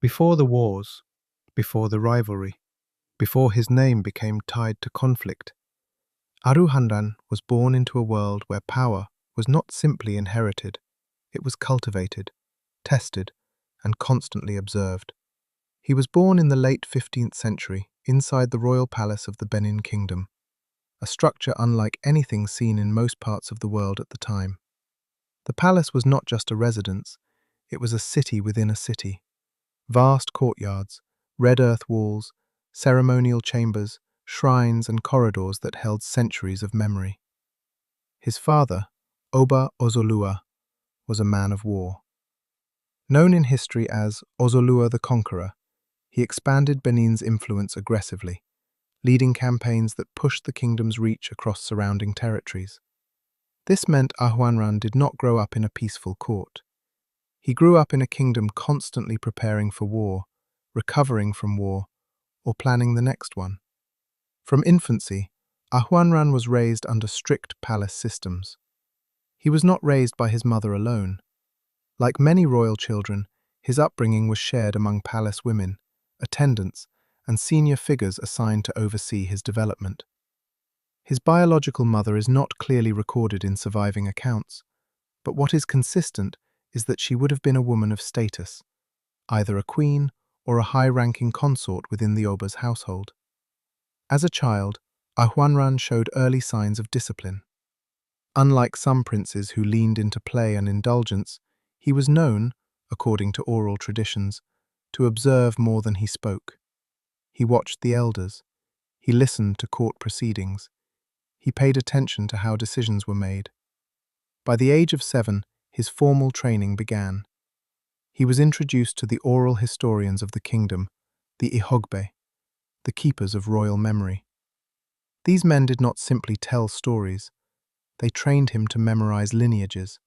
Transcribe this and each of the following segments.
Before the wars, before the rivalry, before his name became tied to conflict, Arhuanran was born into a world where power was not simply inherited, it was cultivated, tested, and constantly observed. He was born in the late 15th century inside the royal palace of the Benin Kingdom, a structure unlike anything seen in most parts of the world at the time. The palace was not just a residence, it was a city within a city. Vast courtyards, red earth walls, ceremonial chambers, shrines and corridors that held centuries of memory. His father, Oba Ozolua, was a man of war. Known in history as Ozolua the Conqueror, he expanded Benin's influence aggressively, leading campaigns that pushed the kingdom's reach across surrounding territories. This meant Arhuanran did not grow up in a peaceful court. He grew up in a kingdom constantly preparing for war, recovering from war, or planning the next one. From infancy, Arhuanran was raised under strict palace systems. He was not raised by his mother alone. Like many royal children, his upbringing was shared among palace women, attendants, and senior figures assigned to oversee his development. His biological mother is not clearly recorded in surviving accounts, but what is consistent is that she would have been a woman of status, either a queen or a high-ranking consort within the Oba's household. As a child, Arhuanran showed early signs of discipline. Unlike some princes who leaned into play and indulgence, he was known, according to oral traditions, to observe more than he spoke. He watched the elders. He listened to court proceedings. He paid attention to how decisions were made. By the age of 7, his formal training began. He was introduced to the oral historians of the kingdom, the Ihogbe, the keepers of royal memory. These men did not simply tell stories. They trained him to memorize lineages,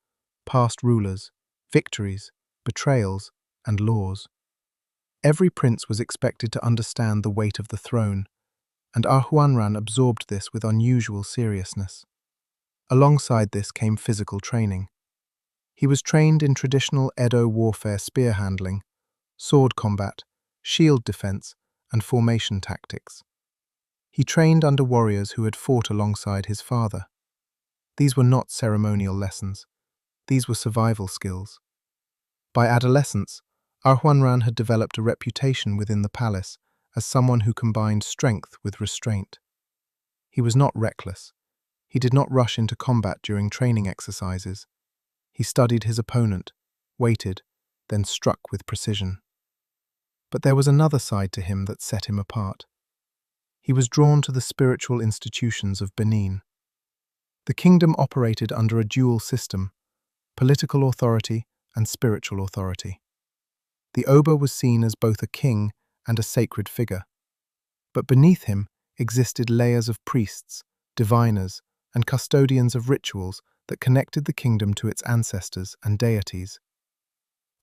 past rulers, victories, betrayals, and laws. Every prince was expected to understand the weight of the throne, and Arhuanran absorbed this with unusual seriousness. Alongside this came physical training. He was trained in traditional Edo warfare spear handling, sword combat, shield defense, and formation tactics. He trained under warriors who had fought alongside his father. These were not ceremonial lessons. These were survival skills. By adolescence, Arhuanran had developed a reputation within the palace as someone who combined strength with restraint. He was not reckless. He did not rush into combat during training exercises. He studied his opponent, waited, then struck with precision. But there was another side to him that set him apart. He was drawn to the spiritual institutions of Benin. The kingdom operated under a dual system, political authority and spiritual authority. The Oba was seen as both a king and a sacred figure. But beneath him existed layers of priests, diviners, and custodians of rituals that connected the kingdom to its ancestors and deities.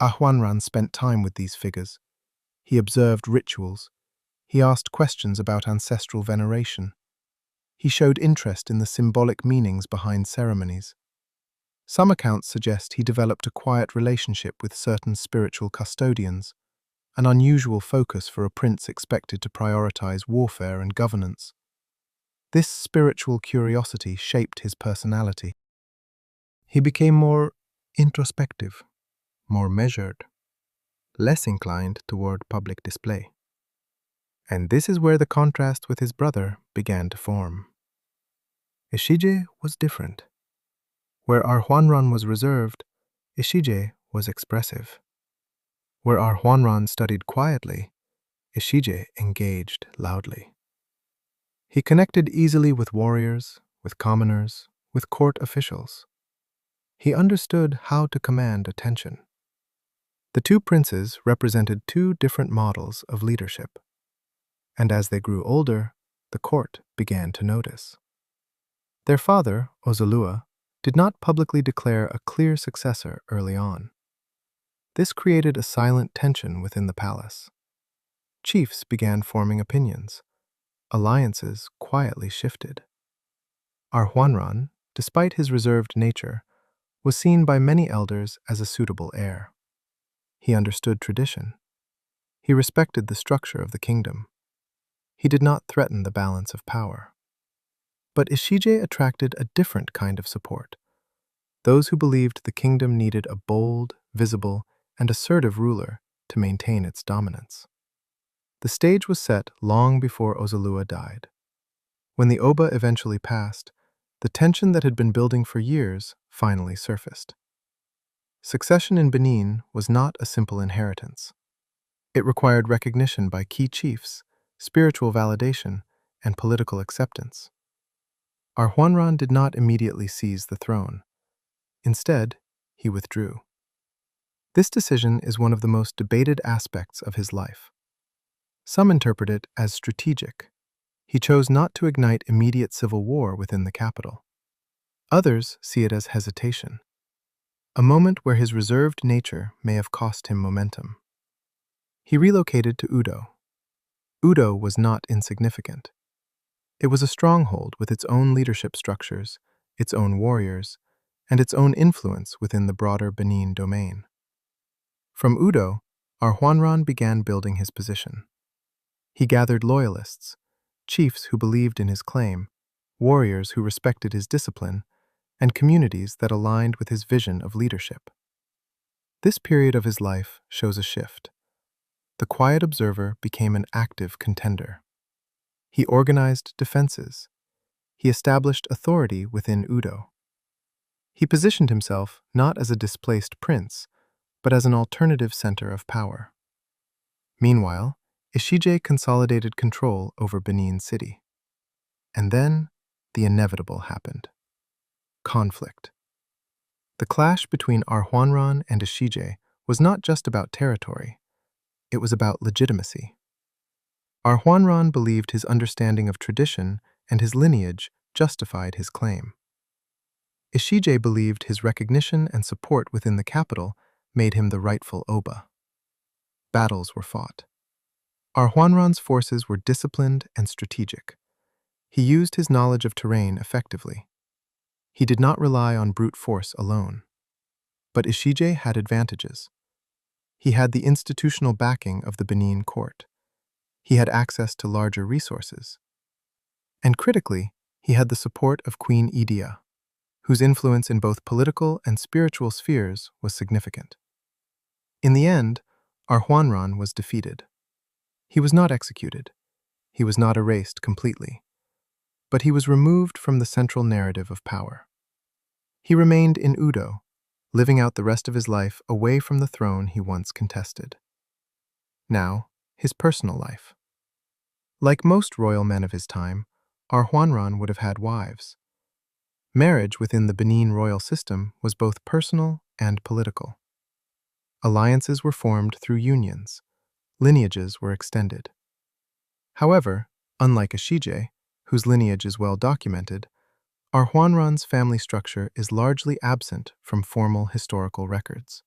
Arhuanran spent time with these figures. He observed rituals. He asked questions about ancestral veneration. He showed interest in the symbolic meanings behind ceremonies. Some accounts suggest he developed a quiet relationship with certain spiritual custodians, an unusual focus for a prince expected to prioritize warfare and governance. This spiritual curiosity shaped his personality. He became more introspective, more measured, less inclined toward public display. And this is where the contrast with his brother began to form. Esigie was different. Where Arhuanran was reserved, Esigie was expressive. Where Arhuanran studied quietly, Esigie engaged loudly. He connected easily with warriors, with commoners, with court officials. He understood how to command attention. The two princes represented two different models of leadership. And as they grew older, the court began to notice. Their father, Ozolua, did not publicly declare a clear successor early on. This created a silent tension within the palace. Chiefs began forming opinions. Alliances quietly shifted. Arhuanran, despite his reserved nature, was seen by many elders as a suitable heir. He understood tradition. He respected the structure of the kingdom. He did not threaten the balance of power. But Esigie attracted a different kind of support. Those who believed the kingdom needed a bold, visible, and assertive ruler to maintain its dominance. The stage was set long before Ozolua died. When the Oba eventually passed, the tension that had been building for years finally surfaced. Succession in Benin was not a simple inheritance. It required recognition by key chiefs, spiritual validation, and political acceptance. Arhuanran did not immediately seize the throne. Instead, he withdrew. This decision is one of the most debated aspects of his life. Some interpret it as strategic. He chose not to ignite immediate civil war within the capital. Others see it as hesitation, a moment where his reserved nature may have cost him momentum. He relocated to Udo. Udo was not insignificant. It was a stronghold with its own leadership structures, its own warriors, and its own influence within the broader Benin domain. From Udo, Arhuanran began building his position. He gathered loyalists, chiefs who believed in his claim, warriors who respected his discipline, and communities that aligned with his vision of leadership. This period of his life shows a shift. The quiet observer became an active contender. He organized defenses. He established authority within Udo. He positioned himself not as a displaced prince, but as an alternative center of power. Meanwhile, Esigie consolidated control over Benin City. And then, the inevitable happened. Conflict. The clash between Arhuanran and Esigie was not just about territory, it was about legitimacy. Arhuanran believed his understanding of tradition and his lineage justified his claim. Esigie believed his recognition and support within the capital made him the rightful Oba. Battles were fought. Arhuanran's forces were disciplined and strategic. He used his knowledge of terrain effectively. He did not rely on brute force alone. But Esigie had advantages. He had the institutional backing of the Benin court. He had access to larger resources. And critically, he had the support of Queen Idia, whose influence in both political and spiritual spheres was significant. In the end, Arhuanran was defeated. He was not executed. He was not erased completely. But he was removed from the central narrative of power. He remained in Udo, living out the rest of his life away from the throne he once contested. Now, his personal life. Like most royal men of his time, Arhuanran would have had wives. Marriage within the Benin royal system was both personal and political. Alliances were formed through unions. Lineages were extended. However, unlike Esigie, whose lineage is well documented, Arhuanran's family structure is largely absent from formal historical records.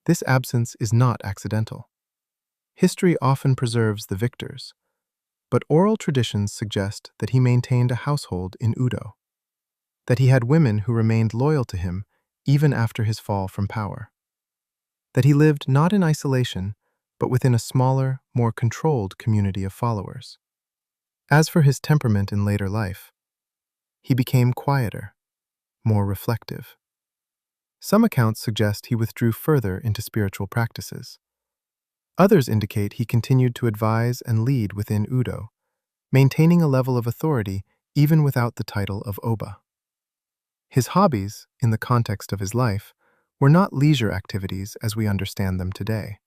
This absence is not accidental. History often preserves the victors, but oral traditions suggest that he maintained a household in Udo, that he had women who remained loyal to him even after his fall from power, that he lived not in isolation, but within a smaller, more controlled community of followers. As for his temperament in later life, he became quieter, more reflective. Some accounts suggest he withdrew further into spiritual practices. Others indicate he continued to advise and lead within Udo, maintaining a level of authority even without the title of Oba. His hobbies, in the context of his life, were not leisure activities as we understand them today.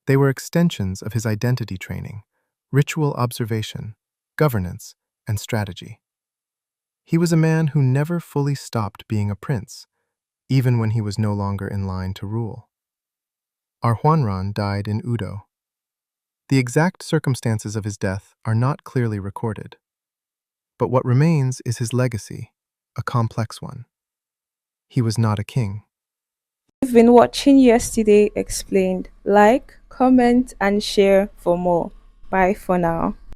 They were extensions of his identity training, ritual observation, governance, and strategy. He was a man who never fully stopped being a prince, even when he was no longer in line to rule. Arhuanran died in Udo. The exact circumstances of his death are not clearly recorded. But what remains is his legacy, a complex one. He was not a king. You've been watching Yesterday Explained. Like, comment, and share for more. Bye for now.